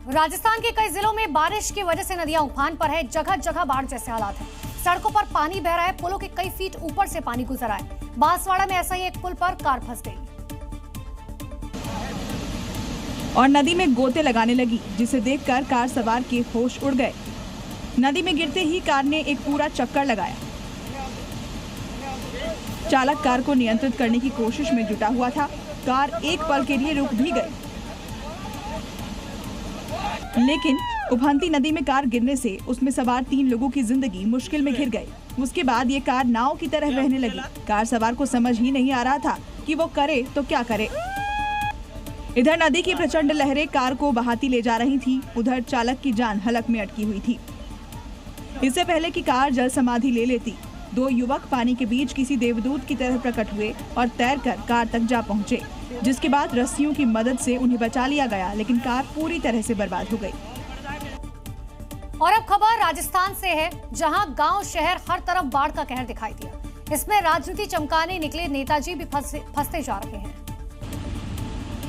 M: राजस्थान के कई जिलों में बारिश की वजह से नदियां उफान पर है। जगह जगह बाढ़ जैसे हालात हैं। सड़कों पर पानी बह रहा है। पुलों के कई फीट ऊपर से पानी गुजर रहा है। बांसवाड़ा में ऐसा ही एक पुल पर कार फंस गई
B: और नदी में गोते लगाने लगी, जिसे देखकर कार सवार के होश उड़ गए। नदी में गिरते ही कार ने एक पूरा चक्कर लगाया। चालक कार को नियंत्रित करने की कोशिश में जुटा हुआ था। कार एक पल के लिए रुक भी गई, लेकिन उफानती नदी में कार गिरने से उसमें सवार 3 लोगों की जिंदगी मुश्किल में घिर गई। उसके बाद ये कार नाव की तरह बहने लगी। कार सवार को समझ ही नहीं आ रहा था कि वो करे तो क्या करे। इधर नदी की प्रचंड लहरें कार को बहाती ले जा रही थी, उधर चालक की जान हलक में अटकी हुई थी। इससे पहले कि कार जल समाधि ले लेती, 2 युवक पानी के बीच किसी देवदूत की तरह प्रकट हुए और तैरकर कार तक जा पहुंचे, जिसके बाद रस्सियों की मदद से उन्हें बचा लिया गया, लेकिन कार पूरी तरह से बर्बाद हो गई।
M: और अब खबर राजस्थान से है, जहां गांव शहर हर तरफ बाढ़ का कहर दिखाई दिया। इसमें राजनीति चमकाने निकले नेताजी भी फंसते जा रहे हैं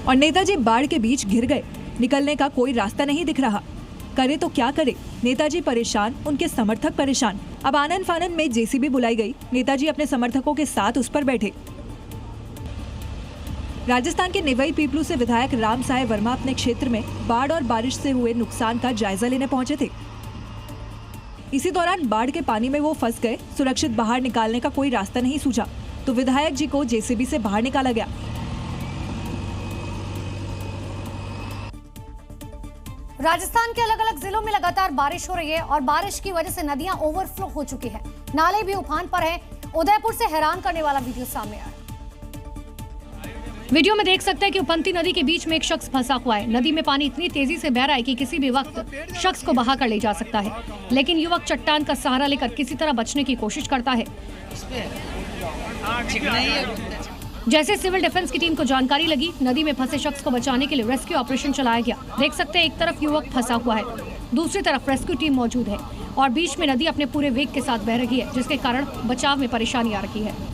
B: और नेताजी बाढ़ के बीच घिर गए। निकलने का कोई रास्ता नहीं दिख रहा। करे तो क्या करे। नेताजी परेशान, उनके समर्थक परेशान। अब आनन फानन में जेसीबी बुलाई गई। नेताजी अपने समर्थकों के साथ उस पर बैठे। राजस्थान के निवई पीपलू से विधायक राम साय वर्मा अपने क्षेत्र में बाढ़ और बारिश से हुए नुकसान का जायजा लेने पहुंचे थे। इसी दौरान बाढ़ के पानी में वो फंस गए। सुरक्षित बाहर निकालने का कोई रास्ता नहीं सूझा तो विधायक जी को जेसीबी से बाहर निकाला गया।
M: राजस्थान के अलग अलग जिलों में लगातार बारिश हो रही है और बारिश की वजह से नदियां ओवरफ्लो हो चुकी हैं। नाले भी उफान पर हैं। उदयपुर से हैरान करने वाला वीडियो सामने आया।
A: वीडियो में देख सकते हैं कि उपंती नदी के बीच में एक शख्स फंसा हुआ है। नदी में पानी इतनी तेजी से बह रहा है कि किसी भी वक्त शख्स को बहा कर ले जा सकता है, लेकिन युवक चट्टान का सहारा लेकर किसी तरह बचने की कोशिश करता है। जैसे सिविल डिफेंस की टीम को जानकारी लगी, नदी में फंसे शख्स को बचाने के लिए रेस्क्यू ऑपरेशन चलाया गया। देख सकते हैं एक तरफ युवक फंसा हुआ है, दूसरी तरफ रेस्क्यू टीम मौजूद है और बीच में नदी अपने पूरे वेग के साथ बह रही है, जिसके कारण बचाव में परेशानी आ रही है।